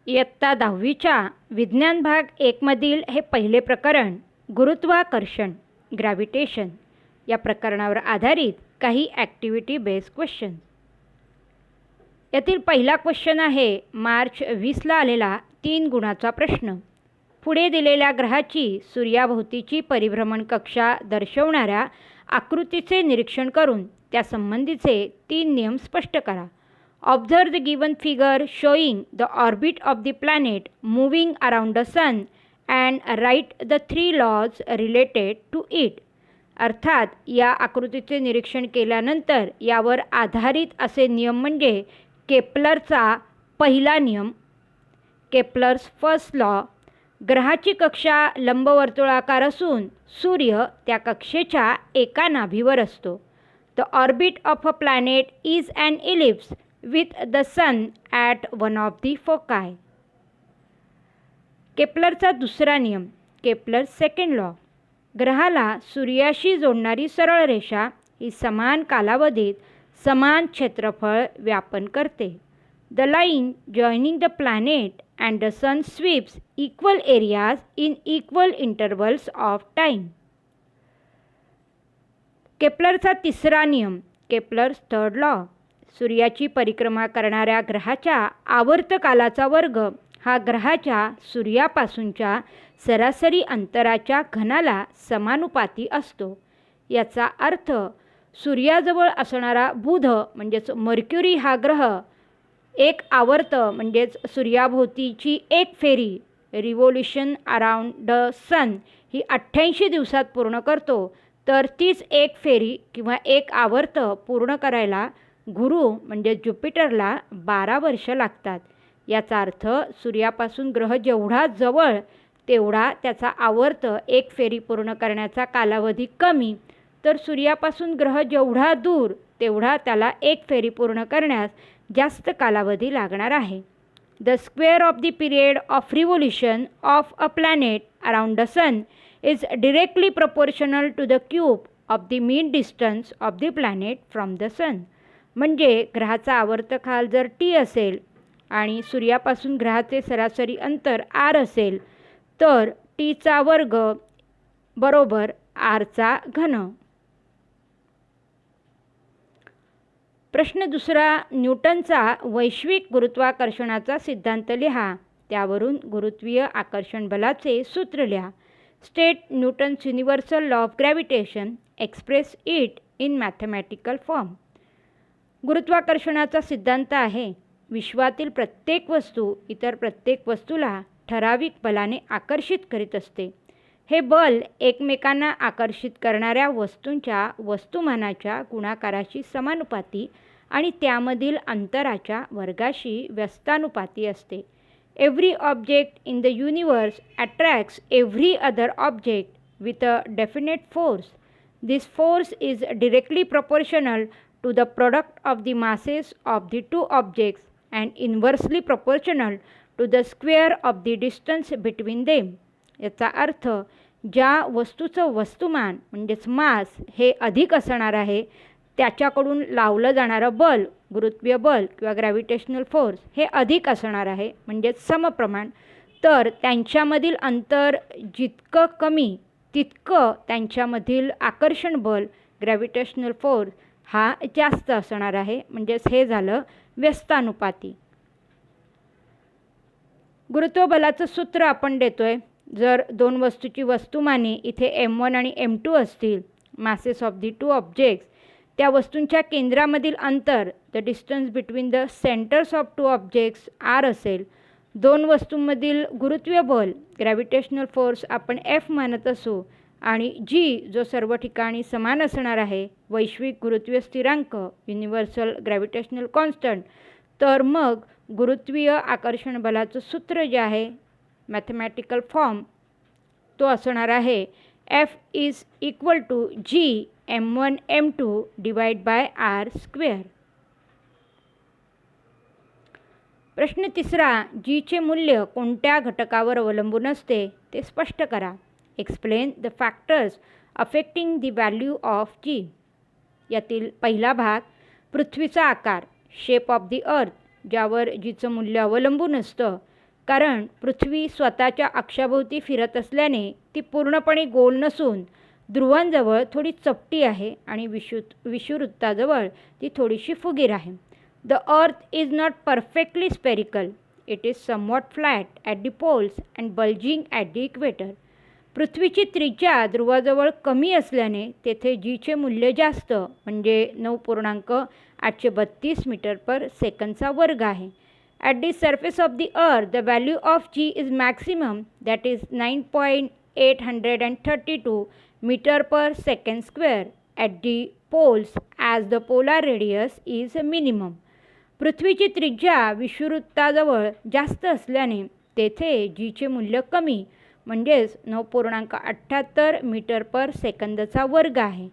इयत्ता 10वीच्या विज्ञान भाग 1 मधील हे पहिले प्रकरण गुरुत्वाकर्षण ग्रॅव्हिटेशन या प्रकरणावर आधारित काही ॲक्टिव्हिटी बेस्ड क्वेश्चन. यातील पहिला क्वेश्चन आहे मार्च 20ला आलेला 3 गुणाचा प्रश्न. पुढे दिलेल्या ग्रहाची सूर्याभोवतीची परिभ्रमण कक्षा दर्शवणाऱ्या आकृतीचे निरीक्षण करून त्या संबंधीचे 3 नियम स्पष्ट करा. Observe the given figure showing the orbit of the planet moving around the sun and write the 3 laws related to it. अर्थात या आकृतीचे निरीक्षण केल्यानंतर यावर आधारित असे नियम म्हणजे केप्लरचा पहिला नियम, केप्लर्स फर्स्ट लॉ. ग्रहाची कक्षा लंबवर्तुळाकार असून सूर्य त्या कक्षेच्या एका नाभीवर असतो. The orbit of a planet is an ellipse with the sun at one of the foci. केप्लरचा दुसरा नियम, केप्लर सेकंड लॉ. ग्रहाला सूर्याशी जोडणारी सरळ रेषा ही समान कालावधीत समान क्षेत्रफळ व्यापन करते. The line joining the planet and the sun sweeps equal areas in equal intervals of time. केप्लरचा तिसरा नियम, केप्लर्स थर्ड लॉ. सूर्याची परिक्रमा करणाऱ्या ग्रहाच्या आवर्तकालाचा वर्ग हा ग्रहाच्या सूर्यापासूनच्या सरासरी अंतराच्या घनाला समानुपाती असतो. याचा अर्थ सूर्याजवळ असणारा बुध म्हणजेच मर्क्युरी हा ग्रह एक आवर्त म्हणजेच सूर्याभोवतीची एक फेरी रिव्होल्यूशन अराउंड द सन ही 88 दिवसात पूर्ण करतो, तर तीच एक फेरी किंवा एक आवर्त पूर्ण करायला गुरु म्हणजे ज्युपिटरला 12 वर्ष लागतात. याचा अर्थ सूर्यापासून ग्रह जेवढा जवळ तेवढा त्याचा आवर्त एक फेरी पूर्ण करण्याचा कालावधी कमी, तर सूर्यापासून ग्रह जेवढा दूर तेवढा त्याला एक फेरी पूर्ण करण्यास जास्त कालावधी लागणार आहे. The square of the period of revolution of a planet around the sun is directly proportional to the cube of the mean distance of the planet from the sun. म्हणजे ग्रहाचा आवर्तकाल जर टी असेल आणि सूर्यापासून ग्रहाचे सरासरी अंतर आर असेल, तर टीचा वर्ग बरोबर आरचा घन. प्रश्न दुसरा, न्यूटनचा वैश्विक गुरुत्वाकर्षणाचा सिद्धांत लिहा. त्यावरून गुरुत्वीय आकर्षण बलाचे सूत्र लिहा. State Newton's universal law of gravitation, express it in mathematical form. गुरुत्वाकर्षणाचा सिद्धांत आहे विश्वातील प्रत्येक वस्तू इतर प्रत्येक वस्तूला ठराविक बलाने आकर्षित करीत असते. हे बल एकमेकांना आकर्षित करणाऱ्या वस्तूंच्या वस्तुमानाच्या गुणाकाराशी समानुपाती आणि त्यामधील अंतराच्या वर्गाशी व्यस्तानुपाती असते. Every object in the universe attracts every other object with a definite force. This force is directly proportional to the product of the masses of the two objects and inversely proportional to the square of the distance between them. याचा अर्थ ज्या वस्तूचं वस्तुमान म्हणजेच मास हे अधिक असणार आहे त्याच्याकडून लावलं जाणारं बल, गुरुत्वीय बल किंवा ग्रॅव्हिटेशनल फोर्स हे अधिक असणार आहे म्हणजेच समप्रमाण. तर त्यांच्यामधील अंतर जितकं कमी तितकं त्यांच्यामधील आकर्षण बल ग्रॅव्हिटेशनल फोर्स हा जास्त असणार आहे म्हणजेच हे झालं व्यस्तानुपाती. गुरुत्वबलाचं सूत्र आपण देतोय. जर दोन वस्तूची वस्तुमाने इथे m1 आणि m2 असतील, masses of the two objects, त्या वस्तूंच्या केंद्रामधील अंतर the distance between the centres of two objects R असेल. दोन वस्तूंमधील गुरुत्वीय बल ग्रॅव्हिटेशनल फोर्स आपण F मानत असू आणि जी जो सर्व ठिकाणी समान असणार आहे वैश्विक गुरुत्वीय स्थिरांक युनिव्हर्सल ग्रॅव्हिटेशनल कॉन्स्टंट, तर मग गुरुत्वीय आकर्षण बलाचं सूत्र जे आहे मॅथमॅटिकल फॉर्म तो असणार आहे F is equal to G m1 m2 divide by R square. प्रश्न तिसरा, जीचे मूल्य कोणत्या घटकावर अवलंबून असते ते स्पष्ट करा. Explain the factors affecting the value of g. यातील पहिला भाग, पृथ्वीचा आकार शेप ऑफ द अर्थ ज्यावर जीचं मूल्य अवलंबून असतं कारण पृथ्वी स्वतःच्या अक्षाभोवती फिरत असल्याने ती पूर्णपणे गोल नसून ध्रुवांजवळ थोडी चपटी आहे आणि विषुववृत्ताजवळ ती थोडीशी फुगीर आहे. The earth is not perfectly spherical. It is somewhat flat at the poles and bulging at the equator. पृथ्वीची त्रिज्या ध्रुवाजवळ कमी असल्याने तेथे जीचे मूल्य जास्त म्हणजे 9.832 मीटर पर सेकंदचा वर्ग आहे. At the surface of the earth the value of g is maximum that is 9.832 metre per second square at the poles as the polar radius is minimum. पृथ्वीची त्रिज्या विषुववृत्ताजवळ जास्त असल्याने तेथे जीचे मूल्य कमी म्हणजेच 9.78 मीटर पर सेकंदचा वर्ग आहे.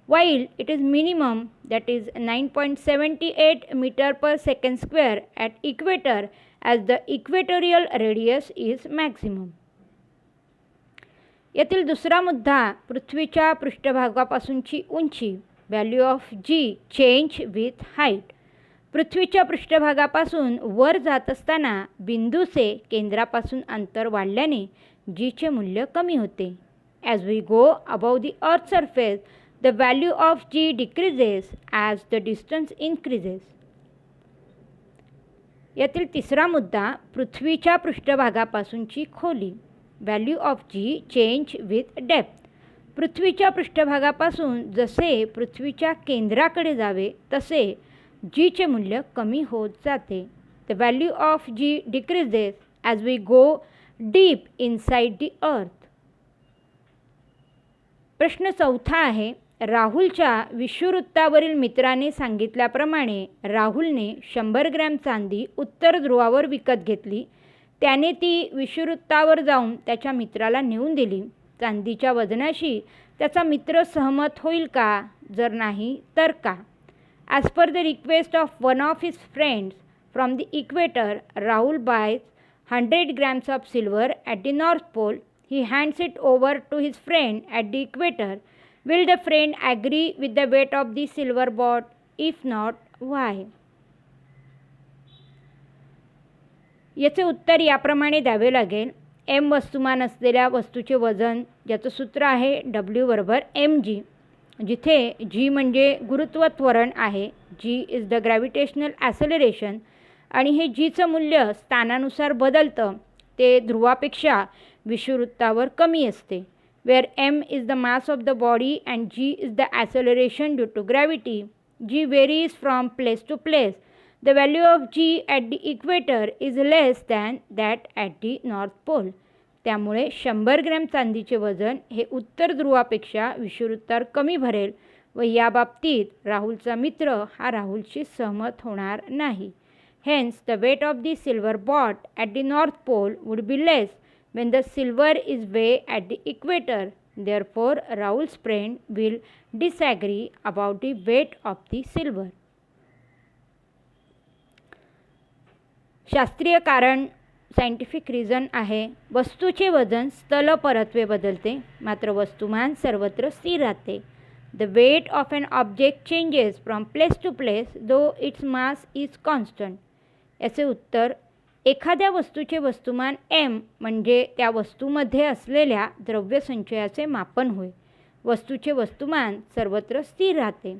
while it is minimum that is 9.78 meter per second square at equator as the equatorial radius is maximum. यातील दुसरा मुद्दा पृथ्वीच्या पृष्ठभागापासूनची उंची value of g change with height. पृथ्वीच्या पृष्ठभागापासून वर जात असताना बिंदूचे केंद्रापासून अंतर वाढल्याने जीचे मूल्य कमी होते. As we go above the earth surface the value of g decreases as the distance increases. यातील तिसरा मुद्दा पृथ्वीच्या पृष्ठभागापासूनची खोली value of g change with depth. पृथ्वीच्या पृष्ठभागापासून जसे पृथ्वीच्या केंद्राकडे जावे तसे जीचे मूल्य कमी होत जाते. The value of g decreases as we go deep inside the earth. प्रश्न चौथा आहे, राहुलच्या विषुववृत्तावरील मित्राने सांगितल्याप्रमाणे राहुलने 100 ग्रॅम चांदी उत्तर ध्रुवावर विकत घेतली. त्याने ती विषुववृत्तावर जाऊन त्याच्या मित्राला नेऊन दिली. चांदीच्या वजनाशी त्याचा मित्र सहमत होईल का? जर नाही तर का? As per the request of one of his friends from the equator, Rahul boys 100 grams of silver at the North Pole. He hands it over to his friend at the equator. Will the friend agree with the weight of the silver bought? If not, why? याचे उत्तर याप्रमाणे द्यावे लागेल. M वस्तुमान असलेल्या वस्तूचे वजन ज्याचं सूत्र आहे W बरोबर mg, जिथे g म्हणजे गुरुत्व त्वरण आहे. g इज द ग्रॅव्हिटेशनल ॲसेलरेशन आणि हे जीचं मूल्य स्थानानुसार बदलतं. ते ध्रुवापेक्षा विषुववृत्तावर कमी असते. Where m is the mass of the body and g is the acceleration due to gravity. g varies from place to place. The value of g at the equator is less than that at the north pole. त्यामुळे 100 gram चांदीचे वजन हे उत्तर ध्रुवापेक्षा विषुववृत्तावर कमी भरेल व या बाबतीत राहुलचा मित्र हा राहुलशी सहमत होणार नाही. Hence, the weight of the silver bought at the North Pole would be less when the silver is weighed at the equator. Therefore, Rahul's friend will disagree about the weight of the silver. शास्त्रीय कारण scientific reason आहे. वस्तूचे वजन स्थल परत्वे बदलते मात्र वस्तुमान सर्वत्र स्थिर राहते. The weight of an object changes from place to place though its mass is constant. याचे उत्तर, एखाद्या वस्तूचे वस्तुमान m म्हणजे त्या वस्तूमध्ये असलेल्या द्रव्यसंचयाचे मापन होय. वस्तूचे वस्तुमान सर्वत्र स्थिर राहते.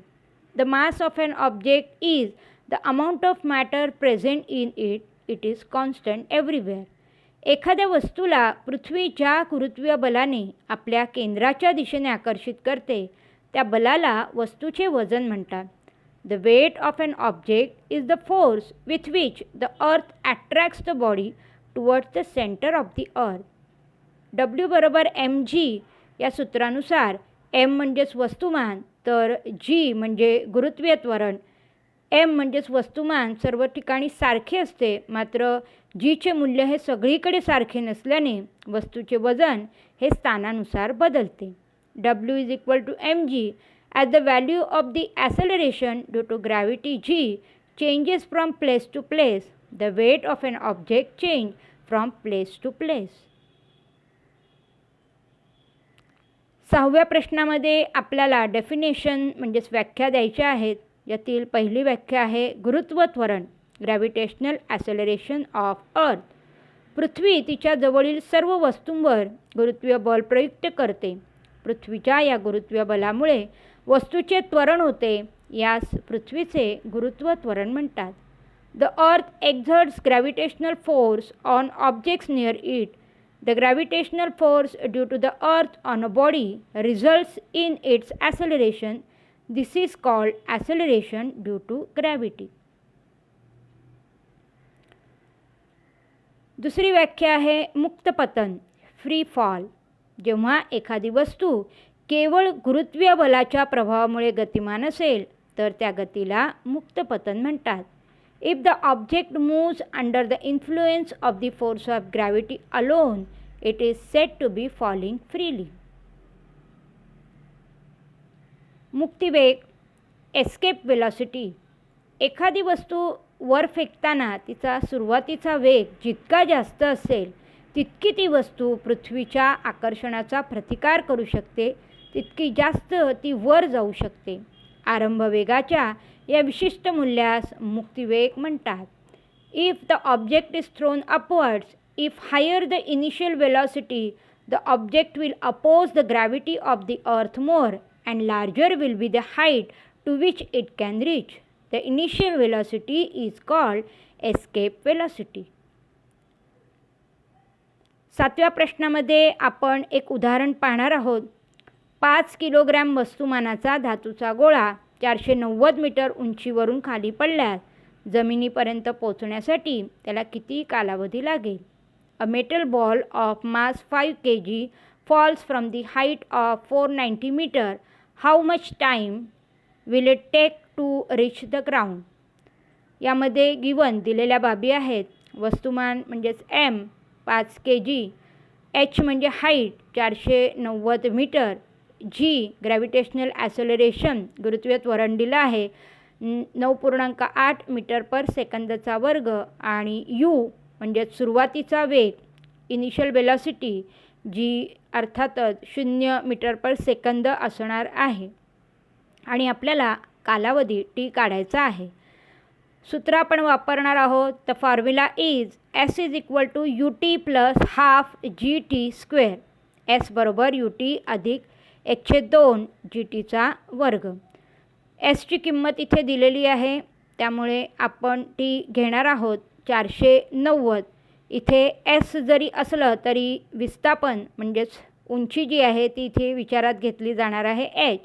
The mass of an object is the amount of matter present in it. It is constant everywhere. एखाद्या वस्तूला पृथ्वी ज्या गुरुत्वीय बलाने आपल्या केंद्राच्या दिशेने आकर्षित करते त्या बलाला वस्तूचे वजन म्हणतात. The weight of an object is the force with which the earth attracts the body towards the center of the earth. W बरोबर mg या सूत्रानुसार m म्हणजेच वस्तुमान तर g म्हणजे गुरुत्वीय त्वरण. m म्हणजेच वस्तुमान सर्व ठिकाणी सारखे असते मात्र g चे मूल्य हे सगळीकडे सारखे नसल्याने वस्तूचे वजन हे स्थानानुसार बदलते. W is equal to mg as the value of the acceleration due to gravity g changes from place to place. The weight of an object change from place to place. सहाव्या प्रश्नामध्ये आपल्याला डेफिनेशन म्हणजेच व्याख्या द्यायच्या आहेत. यातील पहिली व्याख्या आहे गुरुत्व त्वरण ग्रॅव्हिटेशनल ॲसेलरेशन ऑफ अर्थ. पृथ्वी तिच्या जवळील सर्व वस्तूंवर गुरुत्वीय बल प्रयुक्त करते. पृथ्वीच्या या गुरुत्वीय बलामुळे वस्तूचे त्वरण होते. यास पृथ्वीचे गुरुत्व त्वरण म्हणतात. The earth exerts gravitational force on objects near it. The gravitational force due to the earth on a body results in its acceleration. This is called acceleration due to gravity. दुसरी व्याख्या आहे मुक्त पतन, फ्री फॉल. जेव्हा एखादी वस्तू केवळ गुरुत्वीय बलाच्या प्रभावामुळे गतिमान असेल तर त्या गतीला मुक्त पतन म्हणतात. If the object moves under the influence of the force of gravity alone, it is said to be falling freely. मुक्तिवेग, एस्केप वेलॉसिटी. एखादी वस्तू वर फेकताना तिचा सुरुवातीचा वेग जितका जास्त असेल तितकी ती वस्तू पृथ्वीच्या आकर्षणाचा प्रतिकार करू शकते, तितकी जास्त ती वर जाऊ शकते. आरंभ वेगाच्या या विशिष्ट मूल्यास मुक्तिवेग म्हणतात. If the object is thrown upwards, if higher the initial velocity, the object will oppose the gravity of the earth more and larger will be the height to which it can reach. The initial velocity is called escape velocity. 7व्या प्रश्नामध्ये आपण एक उदाहरण पाहणार आहोत. 5 kilogram वस्तुमानाचा धातूचा गोळा 490 metre उंचीवरून खाली पडल्यास जमिनीपर्यंत पोहोचण्यासाठी त्याला किती कालावधी लागेल? अ metal ball of mass 5 kg falls from the height of 490 meter. How much time will it take to reach the ground? यामध्ये गिवन दिलेल्या बाबी आहेत. वस्तुमान म्हणजेच m 5 kg, h म्हणजे हाईट 490 मीटर, g ग्रॅव्हिटेशनल ॲसेलरेशन गुरुत्वीय त्वरण दिलं आहे 9.8 मीटर पर सेकंदचा वर्ग आणि u म्हणजे सुरुवातीचा वेग इनिशियल वेलॉसिटी जी अर्थातच 0 मीटर पर सेकंद असणार आहे आणि आपल्याला कालावधी t काढायचा आहे. सूत्र आपण वापरणार आहोत. The formula is s is equal to ut plus half gt square. s बरोबर ut अधिक 1/2 gt वर्ग. एसची किंमत इथे दिलेली आहे त्यामुळे आपण टी घेणार आहोत 490. इथे एस जरी असलं तरी विस्थापन म्हणजेच उंची जी आहे ती इथे विचारात घेतली जाणार आहे एच.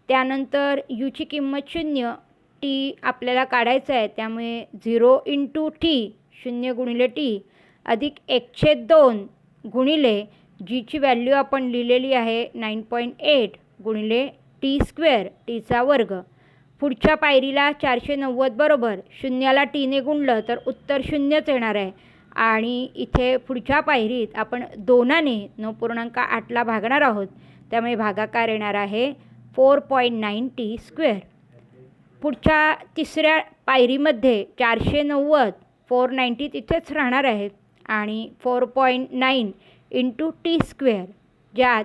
त्यानंतर यूची किंमत 0, टी आपल्याला काढायचं आहे त्यामुळे 0 × t 0 गुणिले टी अधिक 1/2 गुणिले जीची व्हॅल्यू आपण लिहिलेली आहे 9.8 गुणिले टी स्क्वेअर टीचा वर्ग. पुढच्या पायरीला 490 बरोबर 0ला टीने गुणलं तर उत्तर 0च येणार आहे आणि इथे पुढच्या पायरीत आपण 2ने 9.8ला भागणार आहोत त्यामुळे भागाकार येणार आहे 4.9 टी स्क्वेअर. पुढच्या तिसऱ्या पायरीमध्ये 490 490 तिथेच राहणार आहेत आणि 4.9 × टी स्क्वेअर ज्यात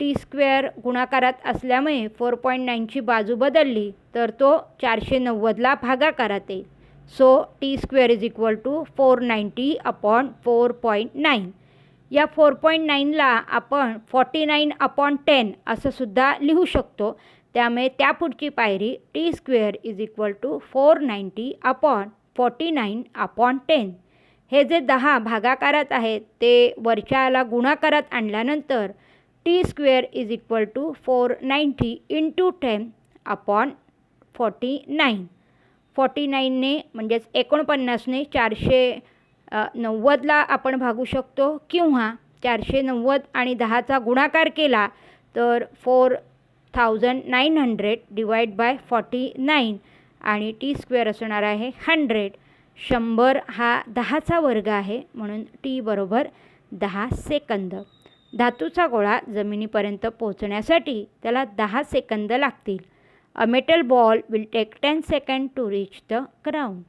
टी स्क्वेअर गुणाकारात असल्यामुळे 4.9ची बाजू बदलली तर तो 490ला भागाकारात येईल. So T square is equal to 490/4.9. या 4.9ला आपण 49/10 असं सुद्धा लिहू शकतो. त्यामुळे त्यापुढची पायरी T square is equal to 490/49/10. हे जे 10 भागाकारात आहेत ते वरच्याला गुणाकारात आणल्यानंतर T square is equal to 490 × 10/49. 49ने म्हणजेच 49ने 490ला आपण भागू शकतो किंवा 490 आणि 10चा गुणाकार केला तर 4900 /49 आणि टी स्क्वेअर असणार आहे 100. 100 हा 10चा वर्ग आहे म्हणून टी बरोबर 10 सेकंद. धातूचा गोळा जमिनीपर्यंत पोहोचण्यासाठी त्याला 10 सेकंद लागतील. A metal ball will take 10 second to reach the ground.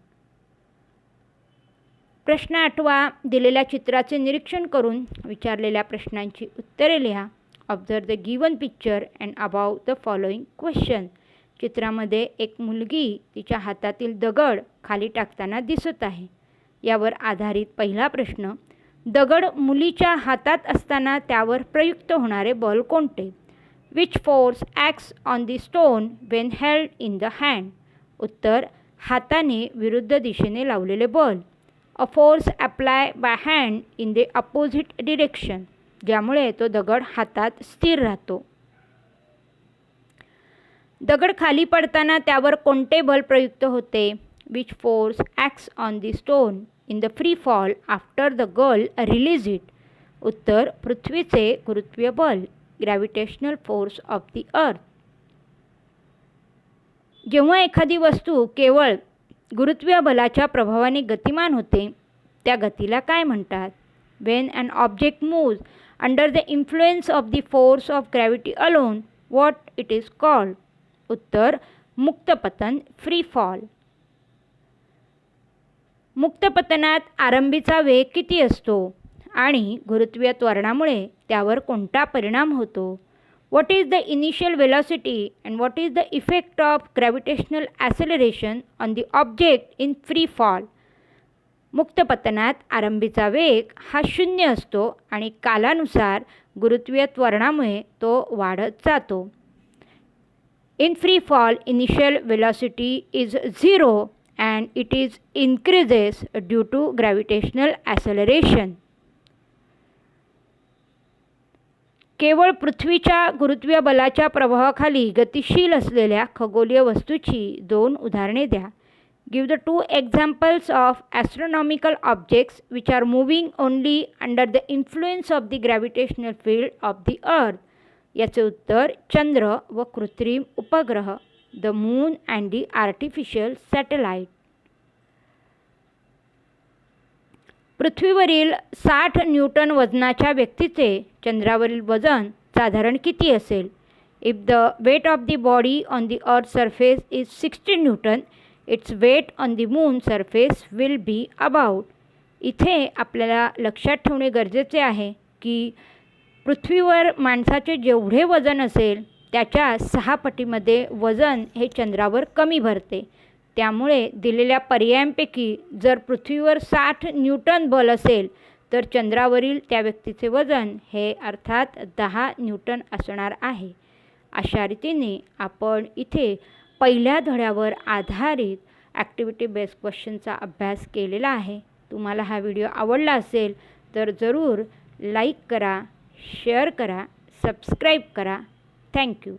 प्रश्न 8वा. दिलेल्या चित्राचे निरीक्षण करून विचारलेल्या प्रश्नांची उत्तरे लिहा. Observe the given picture and about the following question. चित्रामध्ये एक मुलगी तिच्या हातातील दगड खाली टाकताना दिसत आहे. यावर आधारित पहिला प्रश्न. दगड मुलीच्या हातात असताना त्यावर प्रयुक्त होणारे बल कोणते? Which force acts on the stone Wien held in the hand? उत्तर, हाताने विरुद्ध दिशेने लावलेले बल. A force apply by hand in the opposite direction, ज्यामुळे तो दगड हातात स्थिर राहतो. दगड खाली पडताना त्यावर कोणते बल प्रयुक्त होते? Which force acts on the stone in the free fall after the girl release it? उत्तर, पृथ्वीचे गुरुत्वीय बल, ग्रॅव्हिटेशनल फोर्स ऑफ दी अर्थ. जेव्हा एखादी वस्तू केवळ गुरुत्वीय बलाच्या प्रभावाने गतिमान होते त्या गतीला काय म्हणतात? When an object moves under the influence of the force of gravity alone, what it is called? उत्तर, मुक्तपतन, फ्री फॉल. मुक्तपतनात आरंभीचा वेग किती असतो आणि गुरुत्वीय त्वरणामुळे त्यावर कोणता परिणाम होतो? What is the initial velocity and what is the effect of gravitational acceleration on the object in free fall? मुक्तपतनात आरंभीचा वेग हा 0 असतो आणि कालानुसार गुरुत्वीय त्वरणामुळे तो वाढत जातो. In free fall, initial velocity is 0 and it is increases due to gravitational acceleration. केवळ पृथ्वीच्या गुरुत्वीय बलाच्या प्रभावाखाली गतिशील असलेल्या खगोलीय वस्तूची 2 उदाहरणे द्या. Give the 2 examples of astronomical objects which are moving only under the influence of the gravitational field of the earth. याचे उत्तर, चंद्र व कृत्रिम उपग्रह, the moon and the artificial satellite. पृथ्वीवरील 60 न्यूटन वजनाच्या व्यक्तीचे चंद्रावरील वजन साधारण किती असेल? If the weight of the body on the earth surface is 60 newton, its weight on the moon surface will be about. इथे आपल्याला लक्षात ठेवणे गरजेचे आहे की पृथ्वीवर माणसाचे जेवढे वजन असेल त्याच्या 6 पटीमध्ये वजन हे चंद्रावर कमी भरते. त्यामुळे दिलेल्या पर्यायांपैकी जर पृथ्वीवर 60 न्यूटन बल असेल तर चंद्रावरील त्या व्यक्तीचे वजन हे अर्थात 10 न्यूटन असणार आहे. अशा रीतीने आपण इथे पहिल्या धड्यावर आधारित ॲक्टिव्हिटी बेस्ड क्वेश्चनचा अभ्यास केलेला आहे. तुम्हाला हा व्हिडिओ आवडला असेल तर जरूर लाईक करा, शेअर करा, सबस्क्राईब करा. थँक्यू.